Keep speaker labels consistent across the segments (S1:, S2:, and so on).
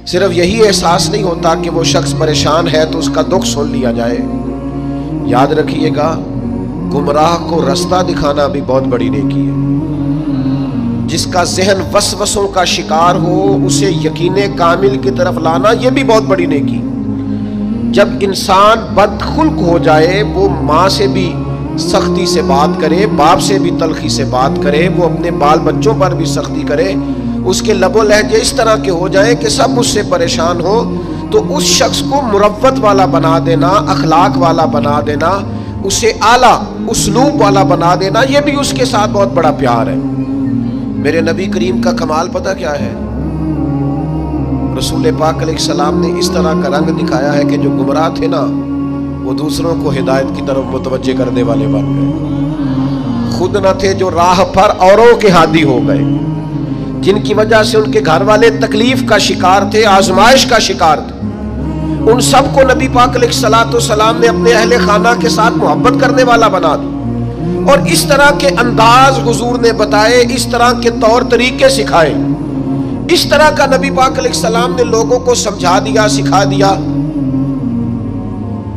S1: صرف یہی احساس نہیں ہوتا کہ وہ شخص پریشان ہے تو اس کا دکھ سن لیا جائے. یاد رکھیے گا گمراہ کو رستہ دکھانا بھی بہت بڑی نیکی ہے. جس کا ذہن وسوسوں کا شکار ہو اسے یقین کامل کی طرف لانا یہ بھی بہت بڑی نیکی. جب انسان بدخلق ہو جائے وہ ماں سے بھی سختی سے بات کرے، باپ سے بھی تلخی سے بات کرے، وہ اپنے بال بچوں پر بھی سختی کرے، اس کے لب و لہجے اس طرح کے ہو جائیں کہ سب اس سے پریشان ہو، تو اس شخص کو مروت والا بنا دینا، اخلاق والا بنا دینا، اسے اعلیٰ اسلوب والا بنا دینا، یہ بھی اس کے ساتھ بہت بڑا پیار ہے. میرے نبی کریم کا کمال پتہ کیا ہے؟ رسول پاک علیہ السلام نے اس طرح کا رنگ دکھایا ہے کہ جو گمراہ تھے نا وہ دوسروں کو ہدایت کی طرف متوجہ کرنے والے بن گئے. خود نہ تھے جو راہ پر اوروں کے ہادی ہو گئے، جن کی وجہ سے ان کے گھر والے تکلیف کا شکار تھے، آزمائش کا شکار تھے، ان سب کو نبی پاک علیہ السلام نے اپنے اہل خانہ کے ساتھ محبت کرنے والا بنا دیا. اور اس طرح کے انداز حضور نے بتائے، اس طرح کے طور طریقے سکھائے، اس طرح کا نبی پاک علیہ السلام نے لوگوں کو سمجھا دیا، سکھا دیا.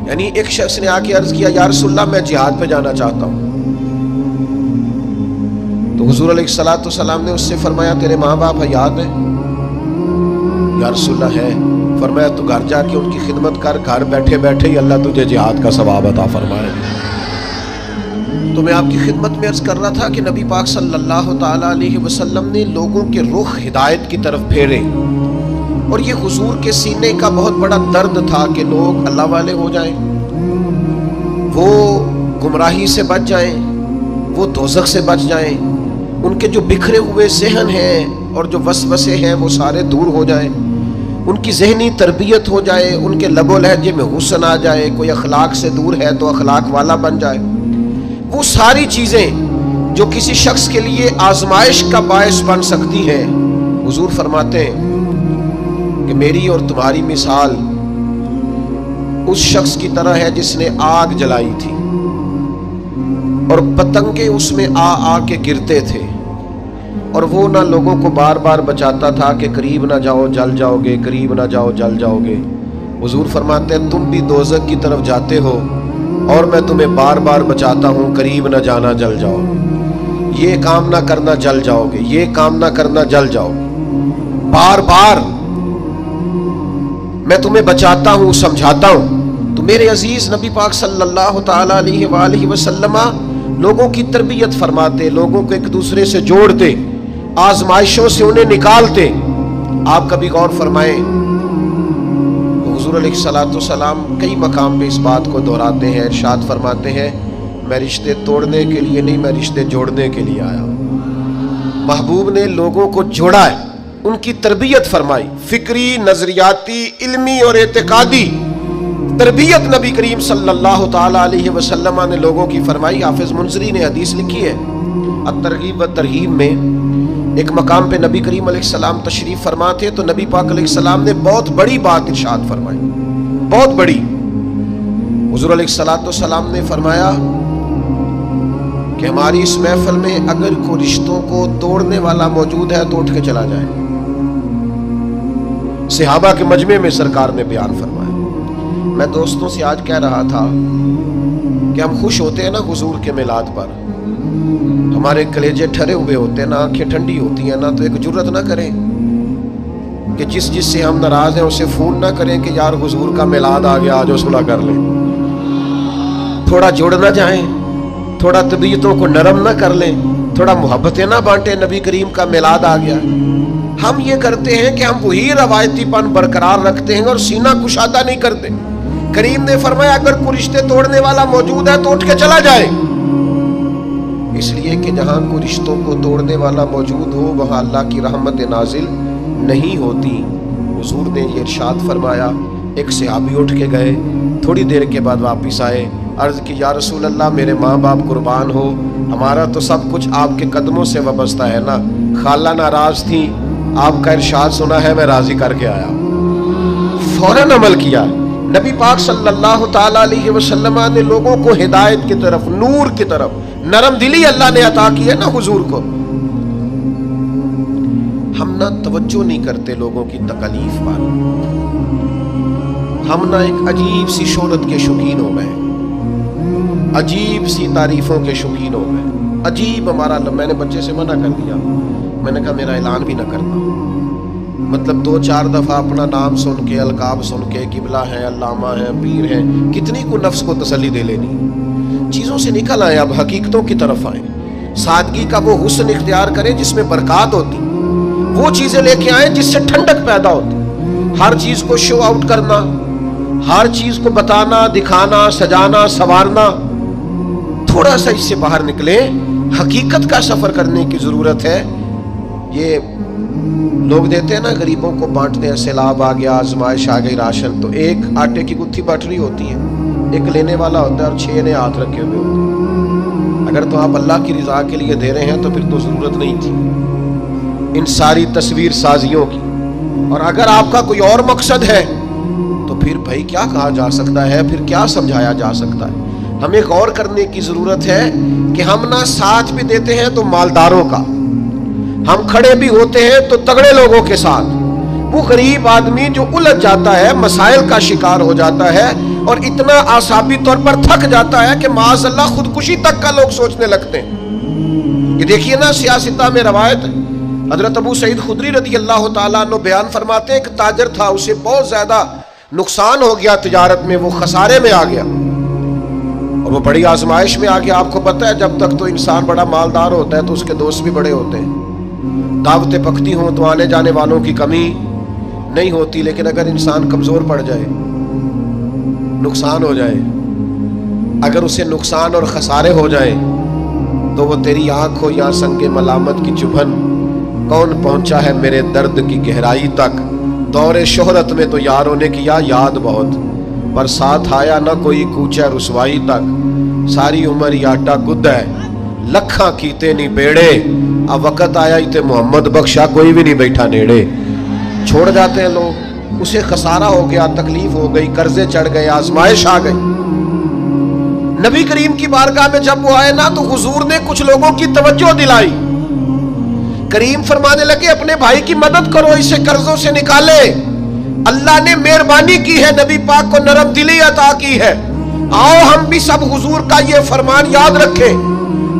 S1: یعنی ایک شخص نے آ کے عرض کیا یا رسول اللہ میں جہاد پہ جانا چاہتا ہوں، تو حضور علیہ السلام نے اس سے فرمایا تیرے ماں باپ حیات ہیں؟ یا رسول اللہ ہے. فرمایا تو گھر جا کے ان کی خدمت کر، گھر بیٹھے بیٹھے ہی اللہ تجھے جہاد کا ثواب عطا فرمائے. تو میں آپ کی خدمت میں عرض کر رہا تھا کہ نبی پاک صلی اللہ تعالیٰ علیہ وسلم نے لوگوں کے رخ ہدایت کی طرف پھیرے، اور یہ حضور کے سینے کا بہت بڑا درد تھا کہ لوگ اللہ والے ہو جائیں، وہ گمراہی سے بچ جائیں، وہ دوزخ سے بچ جائیں، ان کے جو بکھرے ہوئے ذہن ہیں اور جو وسوسے ہیں وہ سارے دور ہو جائیں، ان کی ذہنی تربیت ہو جائے، ان کے لب و لہجے میں حسن آ جائے، کوئی اخلاق سے دور ہے تو اخلاق والا بن جائے. وہ ساری چیزیں جو کسی شخص کے لیے آزمائش کا باعث بن سکتی ہیں، حضور فرماتے ہیں کہ میری اور تمہاری مثال اس شخص کی طرح ہے جس نے آگ جلائی تھی اور پتنگے اس میں آ کے گرتے تھے، اور وہ نہ لوگوں کو بار بار بچاتا تھا کہ قریب نہ جاؤ جل جاؤ گے، قریب نہ جاؤ جل جاؤ گے. حضور فرماتے ہیں تم بھی دوزخ کی طرف جاتے ہو اور میں تمہیں بار بار بچاتا ہوں قریب نہ جانا جل جاؤ، یہ کام نہ کرنا جل جاؤ گے، یہ کام نہ کرنا جل جاؤ گے. بار بار میں تمہیں بچاتا ہوں، سمجھاتا ہوں. تو میرے عزیز نبی پاک صلی اللہ تعالیٰ علیہ وآلہ وسلم لوگوں کی تربیت فرماتے، لوگوں کو ایک دوسرے سے جوڑتے، آزمائشوں سے انہیں نکالتے. آپ کبھی غور فرمائیں حضور علیہ السلام کئی مقام پہ اس بات کو دہراتے ہیں، ارشاد فرماتے ہیں میں رشتے توڑنے کے لیے نہیں، میں رشتے جوڑنے کے لیے آیا ہوں. محبوب نے لوگوں کو جوڑا ہے، ان کی تربیت فرمائی، فکری، نظریاتی، علمی اور اعتقادی تربیت نبی کریم صلی اللہ تعالیٰ علیہ وسلم نے لوگوں کی فرمائی. حافظ منذری نے حدیث لکھی ہے الترغیب و ترہیب میں، ایک مقام پہ نبی کریم علیہ السلام تشریف فرما تھے تو نبی پاک علیہ السلام نے بہت بڑی بات ارشاد فرمائی، بہت بڑی. حضور علیہ السلام نے فرمایا کہ ہماری اس محفل میں اگر کوئی رشتوں کو توڑنے والا موجود ہے تو اٹھ کے چلا جائے. صحابہ کے مجمع میں سرکار نے بیان فرمایا. میں دوستوں سے آج کہہ رہا تھا کہ ہم خوش ہوتے ہیں نا حضور کے میلاد پر، ہمارے کلیجے ٹھرے ہوئے ہوتے ہیں نا، آنکھیں ٹھنڈی ہوتی ہیں نا، تو ایک جرت نہ کریں کہ جس سے ہم ناراض ہیں اسے فون نہ کریں کہ یار حضور کا میلاد آ گیا آجو صلح کر لیں. تھوڑا جوڑ نہ جائیں، تھوڑا طبیعتوں کو نرم نہ کر لیں، تھوڑا محبتیں نہ بانٹیں، نبی کریم کا میلاد آ گیا. ہم یہ کرتے ہیں کہ ہم وہی روایتی پن برقرار رکھتے ہیں اور سینہ کشادہ نہیں کرتے. کریم نے فرمایا اگر کوئی رشتے توڑنے والا موجود ہے تو اٹھ کے چلا جائے، اس لیے کہ جہاں کوئی رشتوں کو توڑنے والا موجود ہو وہاں اللہ کی رحمت نازل نہیں ہوتی. حضور نے یہ ارشاد فرمایا. ایک صحابی اٹھ کے گئے، تھوڑی دیر کے بعد واپس آئے، عرض کی یا رسول اللہ میرے ماں باپ قربان ہو، ہمارا تو سب کچھ آپ کے قدموں سے وابستہ ہے نا. خالہ ناراض تھی، آپ کا ارشاد سنا ہے میں راضی کر کے آیا. فوراً عمل کیا. نبی پاک صلی اللہ تعالیٰ علیہ وسلم نے لوگوں کو ہدایت کی طرف، نور کی طرف، نرم دلی اللہ نے عطا کی ہے نا حضور کو. ہم نہ توجہ نہیں کرتے لوگوں کی تکلیف پر، ہم نہ ایک عجیب سی شہرت کے شوقین ہو گئے، عجیب سی تعریفوں کے شوقین ہو گئے، عجیب ہمارا. میں نے بچے سے منع کر دیا، میں نے کہا میرا اعلان بھی نہ کرنا. مطلب 2-4 دفعہ اپنا نام سن کے، القاب سن کے، قبلہ ہے، علامہ ہے، پیر ہے، کتنی کو نفس کو تسلی دے لینی. چیزوں سے نکل آئے، اب حقیقتوں کی طرف آئیں. سادگی کا وہ حسن اختیار کریں جس میں برکات ہوتی، وہ چیزیں لے کے آئیں جس سے ٹھنڈک پیدا ہوتی. ہر چیز کو شو آؤٹ کرنا، ہر چیز کو بتانا، دکھانا، سجانا، سنوارنا، تھوڑا سا اس سے باہر نکلیں. حقیقت کا سفر کرنے کی ضرورت ہے. یہ لوگ دیتے ہیں نا، غریبوں کو بانٹتے ہیں، سیلاب آ گیا، آزمائش آ گئی، راشن، تو ایک آٹے کی گتھی بٹ رہی ہوتی ہے، ایک لینے والا ہوتا ہے اور 6 نے ہاتھ رکھے ہوئے ہوتے ہیں. اگر تو آپ اللہ کی رضا کے لیے دے رہے ہیں تو پھر تو ضرورت نہیں تھی ان ساری تصویر سازیوں کی. اور اگر آپ کا کوئی اور مقصد ہے تو پھر بھائی کیا کہا جا سکتا ہے، پھر کیا سمجھایا جا سکتا ہے. ہمیں غور کرنے کی ضرورت ہے کہ ہم نہ ساتھ بھی دیتے ہیں تو مالداروں کا، ہم کھڑے بھی ہوتے ہیں تو تگڑے لوگوں کے ساتھ. وہ غریب آدمی جو الجھ جاتا ہے، مسائل کا شکار ہو جاتا ہے اور اتنا اعصابی طور پر تھک جاتا ہے کہ معاذ اللہ خودکشی تک کا لوگ سوچنے لگتے ہیں. یہ دیکھیے نا، سیاستہ میں روایت حضرت ابو سعید خدری رضی اللہ تعالیٰ عنہ بیان فرماتے ہیں کہ تاجر تھا، اسے بہت زیادہ نقصان ہو گیا تجارت میں، وہ خسارے میں آ گیا اور وہ بڑی آزمائش میں آ گیا. آپ کو پتہ ہے جب تک تو انسان بڑا مالدار ہوتا ہے تو اس کے دوست بھی بڑے ہوتے ہیں، دعوتیں پکتی ہوں تو آنے جانے والوں کی کمی نہیں ہوتی. لیکن اگر انسان کمزور پڑ جائے، نقصان ہو جائے، اگر اسے نقصان اور خسارے ہو جائیں تو وہ تیری آنکھ ہو یا سنگ ملامت کی چبھن، کون پہنچا ہے میرے درد کی گہرائی تک. دور شہرت میں تو یاروں نے کیا یاد بہت، پر ساتھ آیا نہ کوئی کوچہ رسوائی تک. ساری عمر یاٹا گد ہے، لکھاں کیتے نہیں بیڑے، اب وقت آیا ہی تے محمد بخشا کوئی بھی نہیں بیٹھا نیڑے. چھوڑ جاتے ہیں لوگ، اسے خسارہ ہو گیا، تکلیف ہو گئی، قرضے چڑھ گئے، آزمائش آ گئی. نبی کریم کی بارگاہ میں جب وہ آئے نا تو حضور نے کچھ لوگوں کی توجہ دلائی. کریم فرمانے لگے اپنے بھائی کی مدد کرو، اسے قرضوں سے نکالے، اللہ نے مہربانی کی ہے، نبی پاک کو نرم دلی عطا کی ہے. آؤ ہم بھی سب حضور کا یہ فرمان یاد رکھیں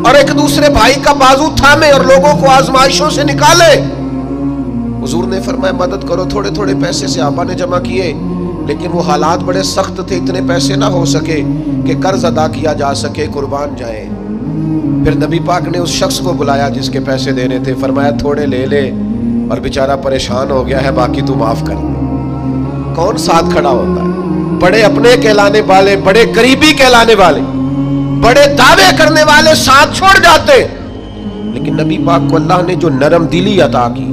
S1: اور ایک دوسرے بھائی کا بازو تھامیں اور لوگوں کو آزمائشوں سے نکالیں. حضور نے فرمایا مدد کرو. تھوڑے تھوڑے پیسے سے آبا نے جمع کیے، لیکن وہ حالات بڑے سخت تھے، اتنے پیسے نہ ہو سکے کہ قرض ادا کیا جا سکے، قربان جائیں. پھر نبی پاک نے اس شخص کو بلایا جس کے پیسے دینے تھے، فرمایا تھوڑے لے لے، اور بیچارہ پریشان ہو گیا ہے، باقی تو معاف کر دے. کون ساتھ کھڑا ہوتا ہے؟ بڑے اپنے کہلانے والے، بڑے قریبی کہلانے والے، بڑے دعوے کرنے والے ساتھ چھوڑ جاتے. لیکن نبی پاک کو اللہ نے جو نرم دلی عطا کی،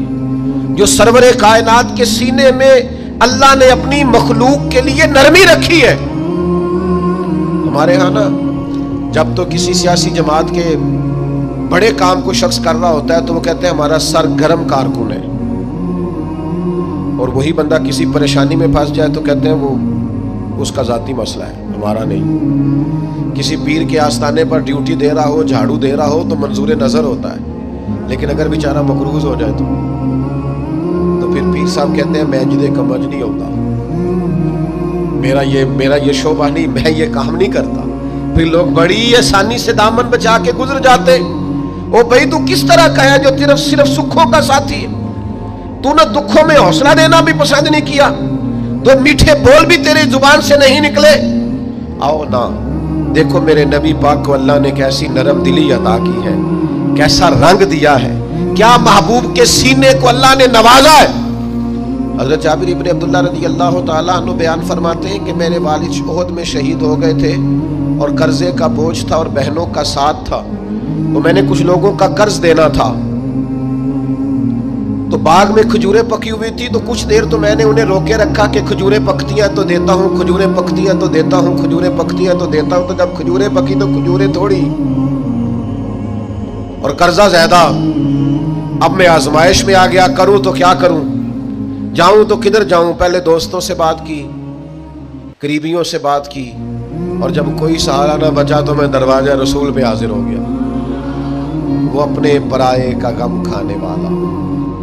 S1: جو سرور کائنات کے سینے میں اللہ نے اپنی مخلوق کے لیے نرمی رکھی ہے. ہمارے ہاں نا جب تو کسی سیاسی جماعت کے بڑے کام کو شخص کر رہا ہوتا ہے تو وہ کہتے ہیں ہمارا سرگرم کارکن ہے، اور وہی بندہ کسی پریشانی میں پھنس جائے تو کہتے ہیں وہ اس کا ذاتی مسئلہ ہے، ہمارا نہیں. کسی پیر کے آستانے پر ڈیوٹی دے رہا ہو، جھاڑو دے رہا ہو تو منظور نظر ہوتا ہے، لیکن اگر بیچارہ مقروض ہو جائے تو پھر پیر صاحب کہتے ہیں میں جدے کمج نہیں ہوتا، میرا یہ شعبہ نہیں، میں یہ کام نہیں کرتا. پھر لوگ بڑی آسانی سے دامن بچا کے گزر جاتے. او بھائی تو کس طرح کا ہے جو صرف سکھوں کا ساتھی ہے؟ تو نے دکھوں میں حوصلہ دینا بھی پسند نہیں کیا، تو میٹھے بول بھی تیرے زبان سے نہیں نکلے. آؤ نا دیکھو میرے نبی پاک کو اللہ نے کیسی نرم دلی عطا کی ہے، کیسا رنگ دیا ہے، کیا محبوب کے سینے کو اللہ نے نوازا ہے. حضرت جابر ابن عبداللہ رضی اللہ تعالیٰ عنہ بیان فرماتے ہیں کہ میرے والد احد میں شہید ہو گئے تھے اور قرضے کا بوجھ تھا اور بہنوں کا ساتھ تھا، تو میں نے کچھ لوگوں کا قرض دینا تھا. تو باغ میں کھجوریں پکی ہوئی تھی، تو کچھ دیر تو میں نے انہیں روکے رکھا کہ کھجوریں پکتی ہیں تو دیتا ہوں، کھجوریں پکتی ہیں تو دیتا ہوں، کھجوریں پکتی ہیں تو دیتا ہوں. تو جب کھجوریں پکی تو کھجوریں تھوڑی اور قرضہ زیادہ. اب میں آزمائش میں آ گیا، کروں تو کیا کروں، جاؤں تو کدھر جاؤں. پہلے دوستوں سے بات کی، قریبیوں سے بات کی، اور جب کوئی سہارا نہ بچا تو میں دروازہ رسول پہ حاضر ہو گیا. وہ اپنے پرائے کا غم کھانے والا،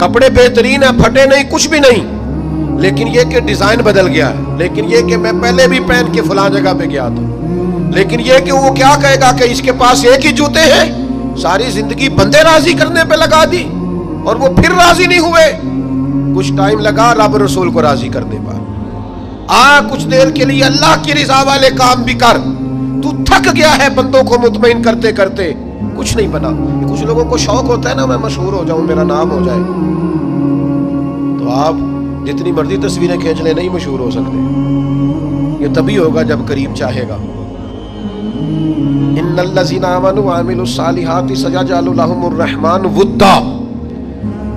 S1: کپڑے بہترین ہے، پھٹے نہیں، کچھ بھی نہیں، لیکن یہ کہ ڈیزائن بدل گیا ہے، لیکن یہ کہ میں پہلے بھی پہن کے فلاں جگہ پہ گیا تھا، لیکن یہ کہ وہ کیا کہے گا کہ اس کے پاس ایک ہی جوتے ہیں، ساری زندگی بندے راضی کرنے پہ لگا دی اور وہ پھر راضی نہیں ہوئے۔ کچھ ٹائم لگا رب رسول کو راضی کرنے پر، کچھ دیر کے لیے اللہ کی رضا والے کام بھی کر، تو تھک گیا ہے بندوں کو مطمئن کرتے کرتے، کچھ نہیں بنا۔ کچھ لوگوں کو شوق ہوتا ہے نا، میں مشہور ہو جاؤں، میرا نام ہو جائے، تو آپ جتنی مرضی تصویریں کھینچ لیں، نہیں مشہور ہو سکتے۔ یہ تبھی ہوگا جب کریم چاہے گا۔ ان الذین آمنوا وعملوا الصالحات سیجعل لهم الرحمن ودا،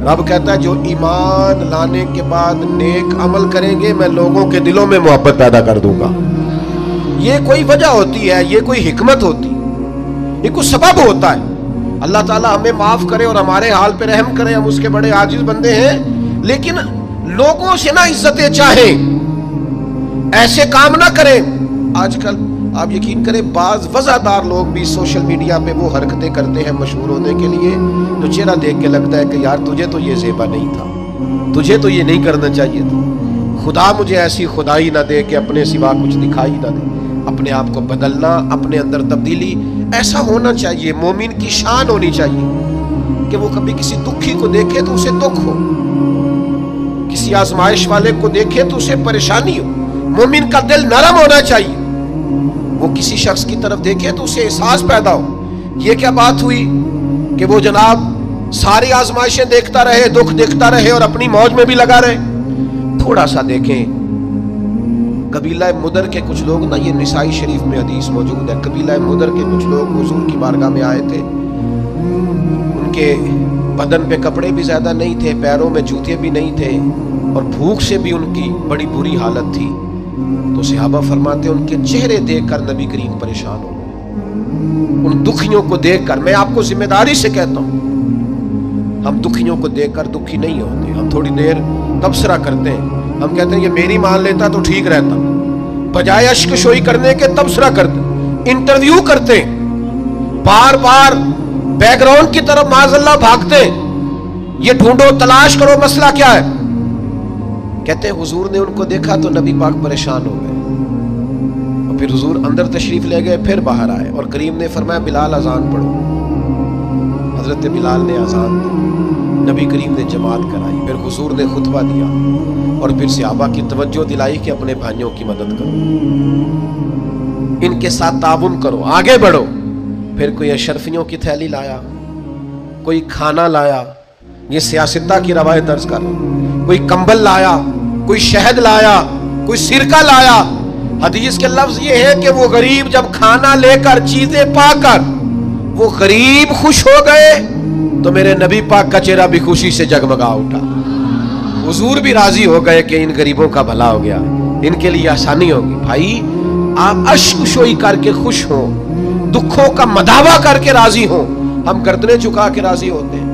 S1: رب کہتا ہے جو ایمان لانے کے بعد نیک عمل کریں گے میں لوگوں کے دلوں میں محبت پیدا کر دوں گا۔ یہ کوئی وجہ ہوتی ہے، یہ کوئی حکمت ہوتی، یہ کوئی سبب ہوتا ہے۔ اللہ تعالیٰ ہمیں معاف کرے اور ہمارے حال پہ رحم کرے، ہم اس کے بڑے عاجز بندے ہیں، لیکن لوگوں سے نہ عزتیں چاہیں، ایسے کام نہ کریں۔ آج کل آپ یقین کریں بعض وضعدار لوگ بھی سوشل میڈیا پہ وہ حرکتیں کرتے ہیں مشہور ہونے کے لیے، جو چہرہ دیکھ کے لگتا ہے کہ یار تجھے تو یہ زیبا نہیں تھا، تجھے تو یہ نہیں کرنا چاہیے تھا، خدا مجھے ایسی خدائی نہ دے کہ اپنے سوا کچھ دکھائی نہ دے۔ اپنے آپ کو بدلنا، اپنے اندر تبدیلی ایسا ہونا چاہیے، مومن کی شان ہونی چاہیے کہ وہ کبھی کسی دکھی کو دیکھے تو اسے دکھ ہو، کسی آزمائش والے کو دیکھے تو اسے پریشانی ہو۔ مومن کا دل نرم ہونا چاہیے، وہ کسی شخص کی طرف دیکھے تو اسے احساس پیدا ہو۔ یہ کیا بات ہوئی کہ وہ جناب ساری آزمائشیں دیکھتا رہے، دکھ دیکھتا رہے اور اپنی موج میں بھی لگا رہے۔ تھوڑا سا دیکھیں، قبیلہ مدر کے کچھ لوگ نا، یہ نسائی شریف میں حدیث موجود ہے، قبیلہ مدر کے کچھ لوگ حضور کی بارگاہ میں آئے تھے، ان کے بدن پہ کپڑے بھی زیادہ نہیں تھے، پیروں میں جوتے بھی نہیں تھے، اور بھوک سے بھی ان کی بڑی بری حالت تھی۔ تو صحابہ فرماتے ہیں ان کے چہرے دیکھ کر نبی کریم پریشان ہو گئے، ان دکھیوں کو دیکھ کر۔ میں آپ کو ذمہ داری سے کہتا ہوں، ہم دکھیوں کو دیکھ کر دکھی نہیں ہوتے، ہم تھوڑی دیر تبصرہ کرتے ہیں، ہم کہتے ہیں یہ میری مان لیتا تو ٹھیک رہتا، بجائے اشک شوئی کرنے کے تبصرہ کرتے، انٹرویو کرتے، بار بار بیک گراؤنڈ کی طرف معاذ اللہ بھاگتے، یہ ڈھونڈو تلاش کرو مسئلہ کیا ہے۔ کہتے ہیں حضور نے ان کو دیکھا تو نبی پاک پریشان ہو گئے، اور پھر حضور اندر تشریف لے گئے، پھر باہر آئے اور کریم نے فرمایا بلال اذان پڑھو۔ حضرت بلال نے اذان دی، نبی کریم نے جماعت کرائی، پھر حضور نے خطبہ دیا، اور پھر صحابہ کی توجہ دلائی کہ اپنے بھائیوں کی مدد کرو، ان کے ساتھ تعاون کرو، آگے بڑھو۔ پھر کوئی اشرفیوں کی تھیلی لایا، کوئی کھانا لایا، یہ سیاستہ کی روایت درج کر، کوئی کمبل لایا، کوئی شہد لایا، کوئی سرکہ لایا۔ حدیث کے لفظ یہ ہے کہ وہ غریب جب کھانا لے کر چیزیں پا کر وہ غریب خوش ہو گئے تو میرے نبی پاک کا چہرہ بھی خوشی سے جگمگا اٹھا۔ حضور بھی راضی ہو گئے کہ ان غریبوں کا بھلا ہو گیا، ان کے لیے آسانی ہوگی۔ بھائی آپ اشک شوئی کر کے خوش ہوں، دکھوں کا مداوا کر کے راضی ہوں، ہم گردنیں جھکا کے راضی ہوتے ہیں۔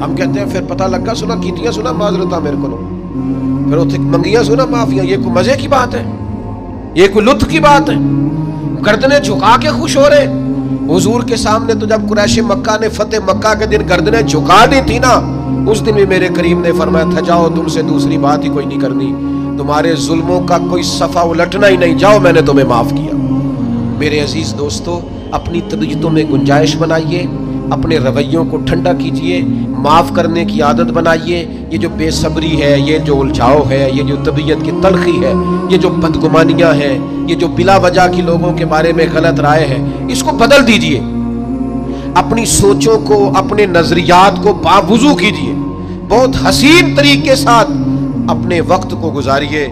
S1: ہم کہتے ہیں پھر پتہ لگا سنا کیتیاں سنا معذرتاں میرے کو، پھر اتنے منگیاں سنا معافیاں، یہ کوئی مزے کی بات ہے، یہ کوئی لطف کی بات ہے؟ گردنیں جھکا کے خوش ہو رہے۔ حضور کے سامنے تو جب قریش مکہ نے فتح مکہ کے دن گردنیں جھکا دی تھی نا، اس دن بھی میرے کریم نے فرمایا تھا جاؤ تم سے دوسری بات ہی کوئی نہیں کرنی، تمہارے ظلموں کا کوئی صفحہ الٹنا ہی نہیں، جاؤ میں نے تمہیں معاف کیا۔ میرے عزیز دوستو، اپنی طبیعتوں میں گنجائش بنائیے، اپنے رویوں کو ٹھنڈا کیجئے، معاف کرنے کی عادت بنائیے۔ یہ جو بے صبری ہے، یہ جو الجھاؤ ہے، یہ جو طبیعت کی تلخی ہے، یہ جو بدگمانیاں ہیں، یہ جو بلا وجہ کی لوگوں کے بارے میں غلط رائے ہے، اس کو بدل دیجئے۔ اپنی سوچوں کو، اپنے نظریات کو باوضو کیجئے، بہت حسین طریقے کے ساتھ اپنے وقت کو گزاریے۔